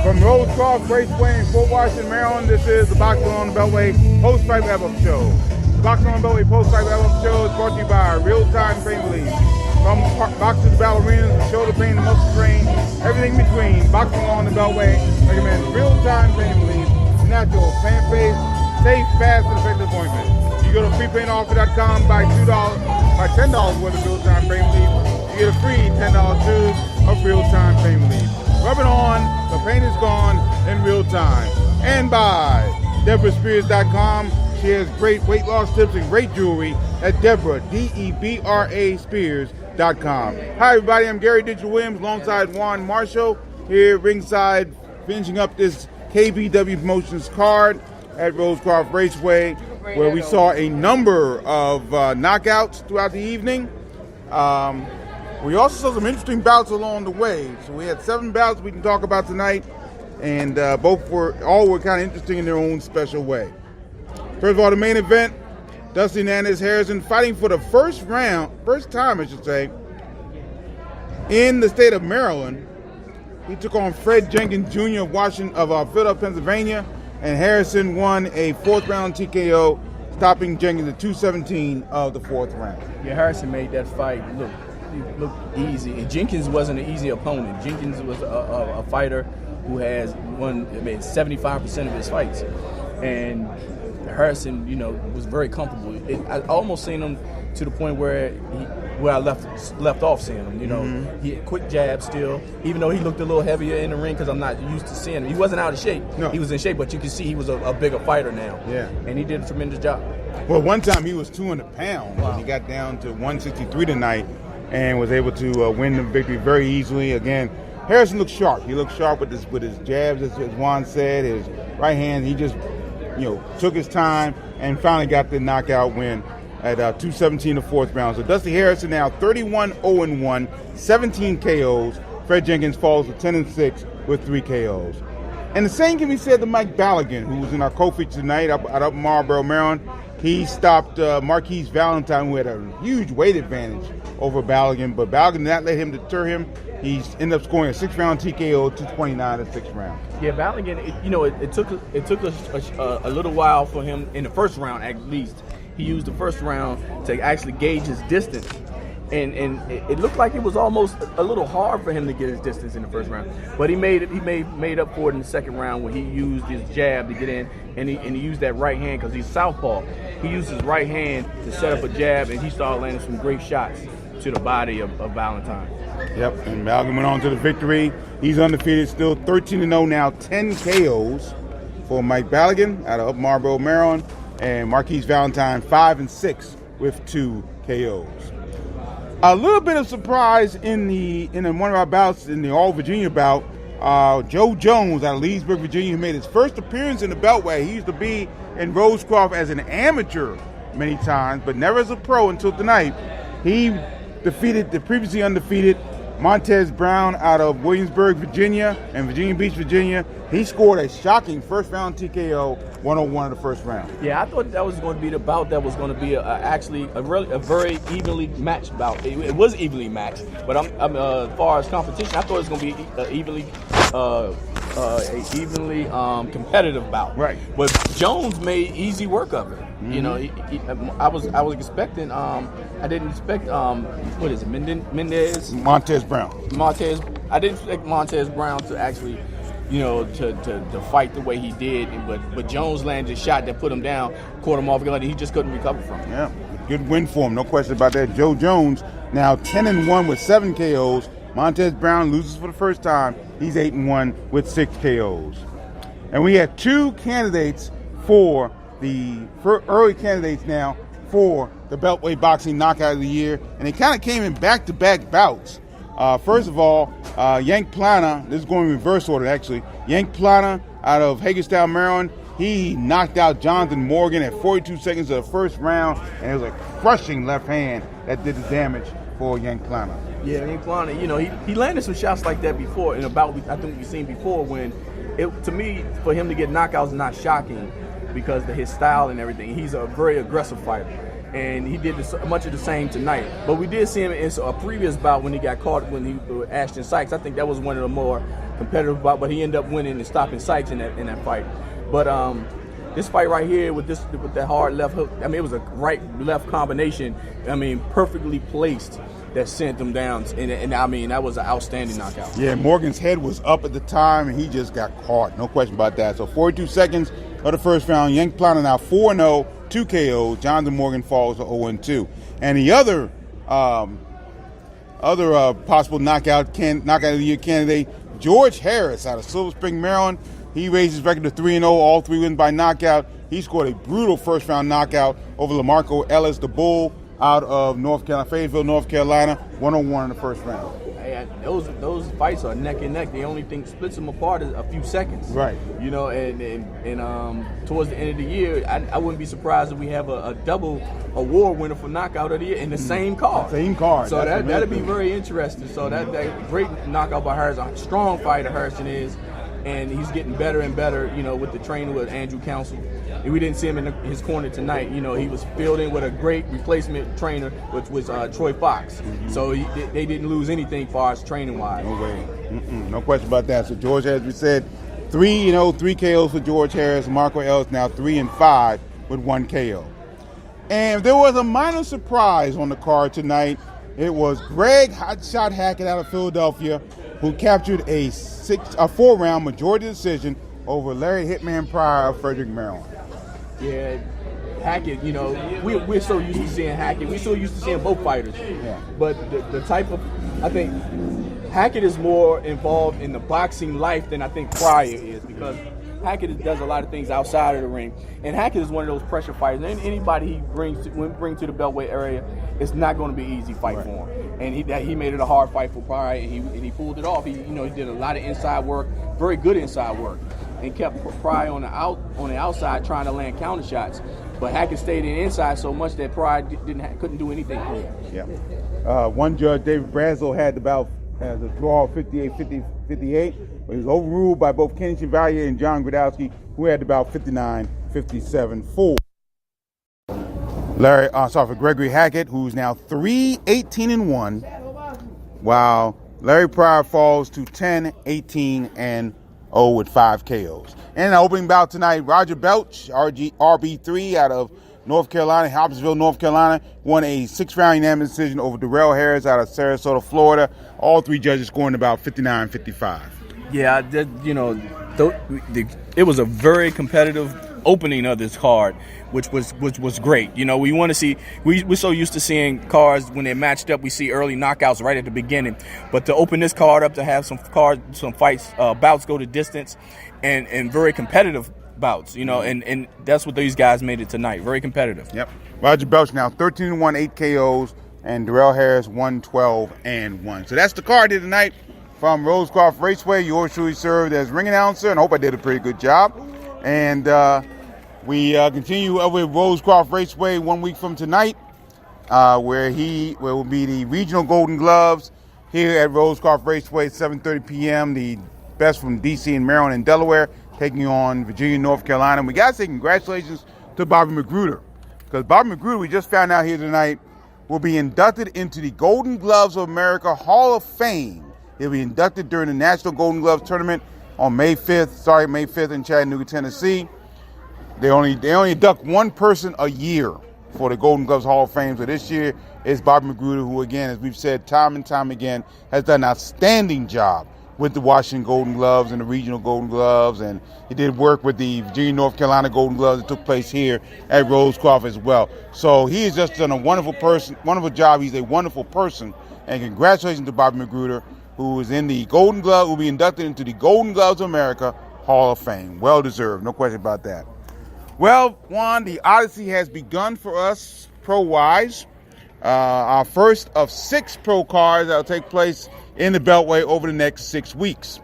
From Rosecroft Raceway in Fort Washington, Maryland, this is the Boxing on the Beltway post-fight wrap-up show. The Boxing on the Beltway post-fight wrap-up show is brought to you by Real-Time Pain Relief. From boxers to ballerinas, the shoulder pain, the muscle strain, everything in between. Boxing on the Beltway recommends Real-Time Pain Relief, natural, plant-based, safe, fast, and effective appointment. You go to freepainoffer.com, buy $10 worth of Real-Time Pain Relief. You get a free $10 tube of Real-Time Pain Relief. Rub it on, the pain is gone in real time. And by DeborahSpears.com. She has great weight loss tips and great jewelry at Deborah, D-E-B-R-A, Spears.com. Hi, everybody. I'm Gary Digital Williams alongside Juan Marshall here ringside, finishing up this KBW Promotions card at Rosecroft Raceway, where we saw a number of knockouts throughout the evening. We also saw some interesting bouts along the way. So we had 7 bouts we can talk about tonight, and all were kind of interesting in their own special way. First of all, the main event, Dusty Hernandez Harrison fighting for the first time, I should say, in the state of Maryland. He took on Fred Jenkins Jr. of Philadelphia, Pennsylvania, and Harrison won a 4th round TKO, stopping Jenkins at 2:17 of the 4th round. Yeah, Harrison made that fight look easy. And Jenkins wasn't an easy opponent. Jenkins was a fighter who has won 75% of his fights, and Harrison, was very comfortable. I almost seen him to the point where I left off seeing him. He had quick jabs still, even though he looked a little heavier in the ring because I'm not used to seeing him. He wasn't out of shape. No. He was in shape, but you can see he was a bigger fighter now. Yeah, and he did a tremendous job. Well, one time he was 200 pounds. Wow. He got down to 163 tonight and was able to win the victory very easily. Again, Harrison looked sharp. He looked sharp with his jabs, as Juan said, his right hand. He just took his time and finally got the knockout win at 2:17 the 4th round. So Dusty Harrison now 31-0-1, 17 KOs. Fred Jenkins falls to 10-6 with 3 KOs. And the same can be said to Mike Ballaghan, who was in our co-feature tonight up in Marlboro, Maryland. He stopped Marquise Valentine, who had a huge weight advantage over Ballaghan, but Ballaghan did not let him deter him. He ended up scoring a 6-round TKO, 229 in 6 rounds. Yeah, Ballaghan, it took a little while for him in the first round at least. He used the first round to actually gauge his distance. And it looked like it was almost a little hard for him to get his distance in the first round, but he made up for it in the second round when he used his jab to get in, and he used that right hand because he's southpaw. He used his right hand to set up a jab, and he started landing some great shots to the body of Valentine. Yep, and Ballaghan went on to the victory. He's undefeated, still 13-0 now, 10 KOs for Mike Ballaghan out of Marlboro, Maryland, and Marquise Valentine 5-6 with 2 KOs. A little bit of surprise in one of our bouts, in the All Virginia bout. Joe Jones out of Leesburg, Virginia, who made his first appearance in the Beltway. He used to be in Rosecroft as an amateur many times, but never as a pro until tonight. He defeated the previously undefeated Montez Brown out of Williamsburg, Virginia, and Virginia Beach, Virginia. He scored a shocking first-round TKO, 101 in the first round. Yeah, I thought that was going to be the bout that was going to be actually a very evenly matched bout. It was evenly matched, but as far as competition, I thought it was going to be evenly competitive bout. Right. But Jones made easy work of it. I was expecting. I didn't expect. What is it? Montez Brown. I didn't expect Montez Brown to actually, to fight the way he did. But Jones landed a shot that put him down, caught him off guard, and he just couldn't recover from it. Yeah, good win for him. No question about that. Joe Jones now 10-1 with 7 KOs. Montez Brown loses for the first time. He's 8-1 with 6 KOs. And we had 2 candidates for early candidates now for the Beltway Boxing Knockout of the Year, and they kind of came in back-to-back bouts. First of all, Yank Plana, this is going in reverse order actually. Yank Plana out of Hagerstown, Maryland, he knocked out Jonathan Morgan at 42 seconds of the first round, and it was a crushing left hand that did the damage for Yank Plana. Yeah, Yank Plana, he landed some shots like that before in a bout I think we've seen before when, to me, for him to get knockouts is not shocking because of his style and everything. He's a very aggressive fighter. and he did much of the same tonight. But we did see him in a previous bout when he got caught when he Ashton Sykes. I think that was one of the more competitive bouts, but he ended up winning and stopping Sykes in that fight. But this fight right here with that hard left hook, I mean, it was a right-left combination. I mean, perfectly placed that sent him down, and I mean, that was an outstanding knockout. Yeah, Morgan's head was up at the time, and he just got caught. No question about that. So 42 seconds of the first round. Yank Plana now 4-0, 2 KO. Jonathan Morgan falls to 0-2. And the other possible knockout of the year candidate, George Harris out of Silver Spring, Maryland. He raised his record to 3-0, all 3 wins by knockout. He scored a brutal first-round knockout over Lamarco Ellis, the Bull, out of Fayetteville, North Carolina, 101 in the first round. Hey, those fights are neck and neck. The only thing splits them apart is a few seconds. Right. You know, and towards the end of the year, I wouldn't be surprised if we have a double award winner for knockout of the year in the same card. Same card. So that'll be very interesting. So that great knockout by Harrison, a strong fighter Harrison is. And he's getting better and better, you know, with the training with Andrew Council. And we didn't see him in his corner tonight. You know, he was filled in with a great replacement trainer, which was Troy Fox. Mm-hmm. So they didn't lose anything far as training-wise. No way. No question about that. So George, as we said, 3 KOs for George Harris. Marco Ellis now 3-5 with 1 KO. And there was a minor surprise on the card tonight. It was Greg Hotshot Hackett out of Philadelphia, who captured a 4-round majority decision over Larry Hitman Pryor of Frederick, Maryland. Yeah, Hackett, you know, we're so used to seeing Hackett. We're so used to seeing both fighters. Yeah. But the type of, I think Hackett is more involved in the boxing life than I think Pryor is, because Hackett does a lot of things outside of the ring, and Hackett is one of those pressure fighters. And anybody he brings to the Beltway area, it's not going to be an easy fight for him. And he made it a hard fight for Pryor, and he pulled it off. He did a lot of inside work, very good inside work, and kept Pryor on the outside trying to land counter shots. But Hackett stayed in inside so much that Pryor couldn't do anything for him. Yeah. One judge, David Brazel, had as a draw of 58-58. But he was overruled by both Kenny Chevalier and John Gradowski, who had about 59-57 for Gregory Hackett, who's now 3-18-1, while Larry Pryor falls to 10-18-0 with 5 KOs. And the opening bout tonight, Roger Belch, RB3 out of North Carolina, Hobsonville, North Carolina, won a 6-round unanimous decision over Darrell Harris out of Sarasota, Florida. All 3 judges scoring about 59-55. Yeah, it was a very competitive opening of this card, which was great. You know, we want to see. We're so used to seeing cards when they're matched up. We see early knockouts right at the beginning, but to open this card up, to have some fights, bouts go to distance, and very competitive bouts. You know, and that's what these guys made it tonight. Very competitive. Yep. Roger Belch now 13-1, 8 KOs, and Darrell Harris 1-12-1. So that's the card here tonight. From Rosecroft Raceway, yours truly served as ring announcer, and I hope I did a pretty good job. And we continue with Rosecroft Raceway 1 week from tonight, where will be the regional Golden Gloves here at Rosecroft Raceway, 7:30 p.m. The best from D.C. and Maryland and Delaware taking on Virginia, North Carolina. And we got to say congratulations to Bobby Magruder, because Bobby Magruder, we just found out here tonight, will be inducted into the Golden Gloves of America Hall of Fame. He'll be inducted during the National Golden Gloves Tournament on May 5th in Chattanooga, Tennessee. They only induct one person a year for the Golden Gloves Hall of Fame. So this year is Bobby Magruder, who, again, as we've said time and time again, has done an outstanding job with the Washington Golden Gloves and the regional Golden Gloves, and he did work with the Virginia, North Carolina Golden Gloves that took place here at Rosecroft as well. So he has just done a wonderful job. He's a wonderful person, and congratulations to Bobby Magruder, who is in the Golden Glove, will be inducted into the Golden Gloves of America Hall of Fame. Well deserved, no question about that. Well, Juan, the Odyssey has begun for us pro-wise. Our first of 6 pro cards that will take place in the Beltway over the next 6 weeks.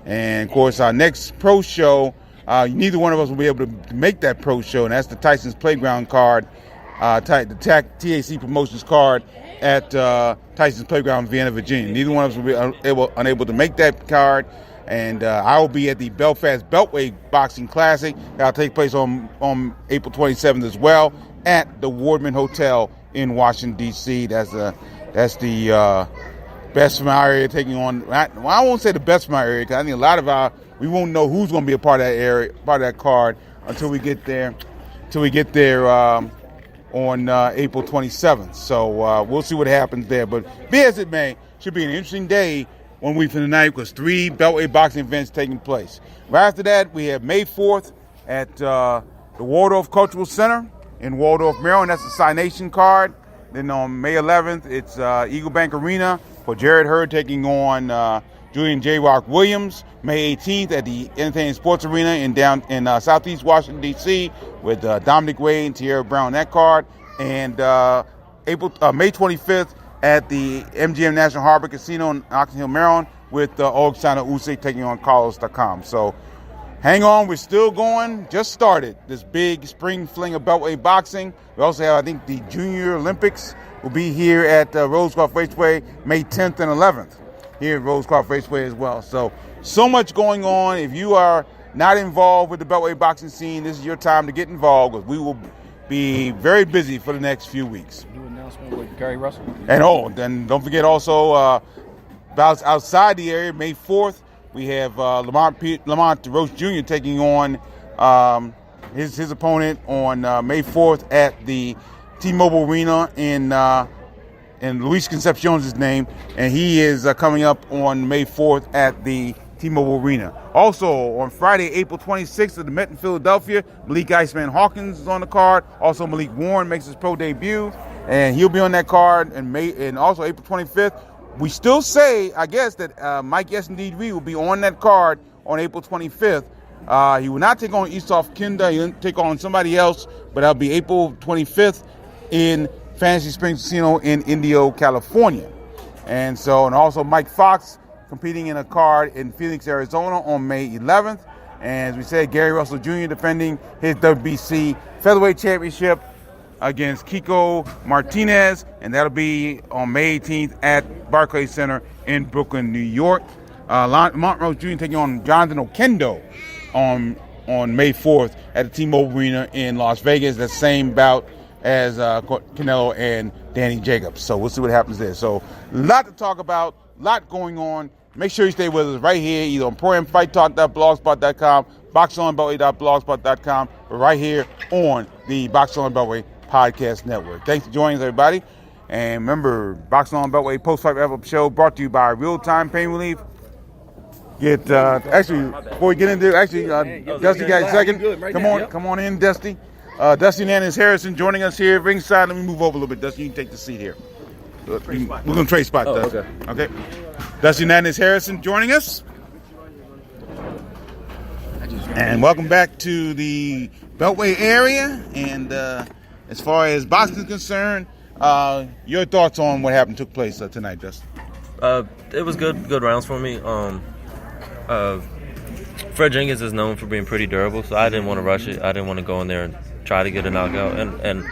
And, of course, our next pro show, neither one of us will be able to make that pro show, and that's the Tyson's Playground card, the TAC Promotions card at Tyson's Playground in Vienna, Virginia. Neither one of us will be unable to make that card. And I will be at the Belfast Beltway Boxing Classic. That'll take place on April 27th as well. at the Wardman Hotel in Washington, D.C. That's the best from our area taking on. Well, I won't say the best from our area because I think a lot of we won't know who's going to be a part of that area, part of that card until we get there. On April 27th. So we'll see what happens there. But be as it may, should be an interesting day 1 week from tonight because 3 Beltway boxing events taking place. Right after that, we have May 4th at the Waldorf Cultural Center in Waldorf, Maryland. That's the Cy Nation card. Then on May 11th, it's Eagle Bank Arena for Jared Hurd taking on Julian J. Rock Williams. May 18th at the Entertainment Sports Arena in Southeast Washington, D.C. with Dominic Wade and Tierra Brown on that card. And May 25th at the MGM National Harbor Casino in Oxon Hill, Maryland with Alexander Usyk taking on Carlos.com. So hang on, we're still going. Just started this big spring fling of Beltway boxing. We also have, I think, the Junior Olympics will be here at Rosecroft Raceway May 10th and 11th here at Rosecroft Raceway as well. So much going on. If you are not involved with the Beltway boxing scene, this is your time to get involved because we will be very busy for the next few weeks. New announcement with Gary Russell. And then don't forget also outside the area, May 4th, we have Lamont Roach Jr. taking on his opponent on May 4th at the T-Mobile Arena in Luis Concepcion's name, and he is coming up on May 4th at the T-Mobile Arena. Also, on Friday, April 26th at the Met in Philadelphia, Malik Iceman Hawkins is on the card. Also, Malik Warren makes his pro debut, and he'll be on that card. And also, April 25th, we still say, I guess, that Mike Yes-Indeed Reed will be on that card on April 25th. He will not take on Easthoff Kinda. He'll take on somebody else, but that'll be April 25th in Fantasy Springs Casino in Indio, California. And also Mike Fox competing in a card in Phoenix, Arizona on May 11th. And as we said, Gary Russell Jr. defending his WBC Featherweight Championship against Kiko Martinez, and that'll be on May 18th at Barclays Center in Brooklyn, New York. Lamont Roach Jr. taking on Jonathan Okendo on May 4th at the T-Mobile Arena in Las Vegas. That same bout as Canelo and Danny Jacobs. So we'll see what happens there. So a lot to talk about, a lot going on. Make sure you stay with us right here, either on ProAmFightTalk.blogspot.com, BoxOnBeltway.blogspot.com, or right here on the Box On Beltway Podcast Network. Thanks for joining us, everybody. And remember, Box On Beltway Post-Fight Wrap-Up Show brought to you by Real Time Pain Relief. Before we get into Dusty got a second. Come on in, Dusty. Dusty Nannis Harrison joining us here ringside. Let me move over a little bit, Dusty. You can take the seat here. We're going to trade spot, Dusty. Okay. Dusty Nannis Harrison joining us. And welcome back to the Beltway area. And as far as boxing is concerned, your thoughts on what took place tonight, Dusty? It was good rounds for me. Fred Jenkins is known for being pretty durable, so I didn't want to rush it. I didn't want to go in there and try to get a knockout. And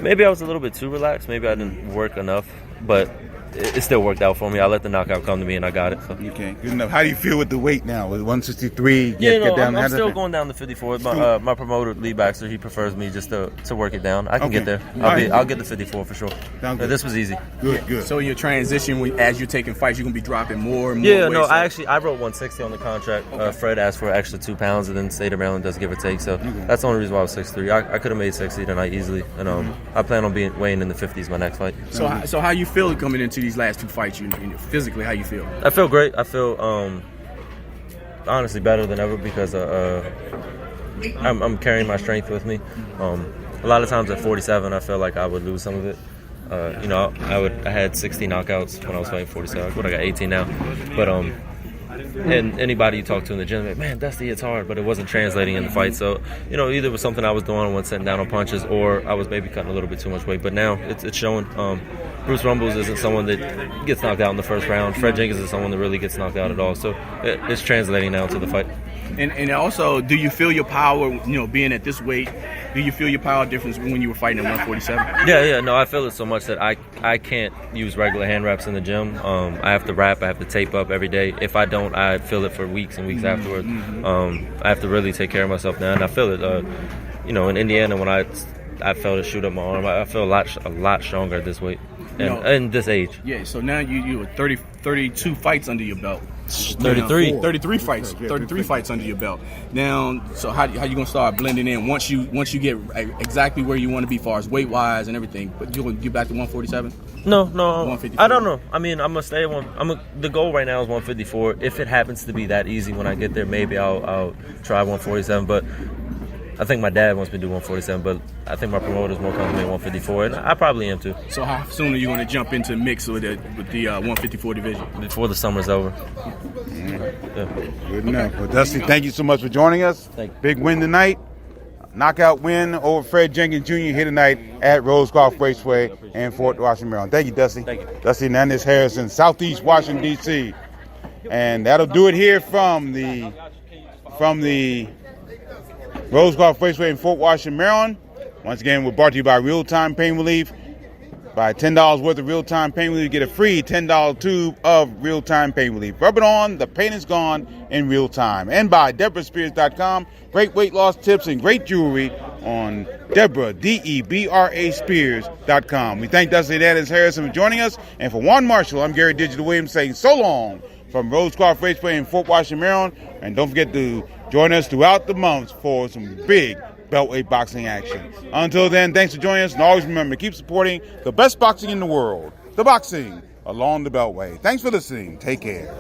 maybe I was a little bit too relaxed. Maybe I didn't work enough, but it still worked out for me. I let the knockout come to me, and I got it. So. Okay, good enough. How do you feel with the weight now? With 163? I'm still going down to 54. My promoter, Lee Baxter, he prefers me just to work it down. I can get there. I'll get the 54 for sure. This was easy. Good. So your transition, as you're taking fights, you're going to be dropping more and more weight? No, I wrote 160 on the contract. Fred asked for an extra 2 pounds, and then State of Maryland does give or take. So that's the only reason why I was 6'3". I could have made 60 tonight easily. And I plan on weighing in the 50s my next fight. So how you feel coming into these last 2 fights? Physically, how you feel? I feel great. I feel honestly better than ever because I'm carrying my strength with me. A lot of times at 47, I feel like I would lose some of it. I had 60 knockouts when I was fighting 47. I got 18 now. But and anybody you talk to in the gym, like, man, Dusty, it's hard, but it wasn't translating in the fight. So, either it was something I was doing, I wasn't sitting down on punches, or I was maybe cutting a little bit too much weight. But now it's showing. Bruce Rumbles isn't someone that gets knocked out in the first round. Fred Jenkins is someone that really gets knocked out at all. So it's translating now to the fight. And also, do you feel your power, being at this weight, do you feel your power difference when you were fighting at 147? Yeah, no, I feel it so much that I can't use regular hand wraps in the gym. I have to wrap, I have to tape up every day. If I don't, I feel it for weeks and weeks afterwards. I have to really take care of myself now, and I feel it. In Indiana, when I I felt it shoot up my arm. I feel a lot stronger at this weight and this age. Yeah, so now you were 32 fights under your belt. 33. Now, 33 fights. 33 fights under your belt. Now, so how you gonna start blending in once you get exactly where you want to be, as far as weight wise and everything? But you gonna get back to 147? No, 154? I don't know. I mean, I'm gonna stay at the goal right now is 154. If it happens to be that easy when I get there, maybe I'll try 147. But I think my dad wants me to do 147, but I think my promoter's more comfortable at 154, and I probably am too. So how soon are you going to jump into the mix with the 154 division? Before the summer's over. Yeah. Good enough. Well, Dusty, thank you so much for joining us. Thank you. Big win tonight. Knockout win over Fred Jenkins Jr. here tonight at Rosecroft Raceway in Fort Washington, Maryland. Thank you, Dusty. Thank you. Dusty Hernandez Harrison, Southeast Washington, D.C. And that'll do it here from the Rosecroft Raceway in Fort Washington, Maryland. Once again, we're brought to you by Real Time Pain Relief. Buy $10 worth of Real Time Pain Relief, get a free $10 tube of Real Time Pain Relief. Rub it on, the pain is gone in real time. And by DeborahSpears.com. Great weight loss tips and great jewelry on Deborah, D-E-B-R-A Spears.com. We thank Dusty Hernandez Harrison for joining us. And for Juan Marshall, I'm Gary Digital Williams saying so long from Rosecroft Raceway in Fort Washington, Maryland. And don't forget to join us throughout the months for some big Beltway boxing action. Until then, thanks for joining us, and always remember to keep supporting the best boxing in the world, the boxing along the Beltway. Thanks for listening. Take care.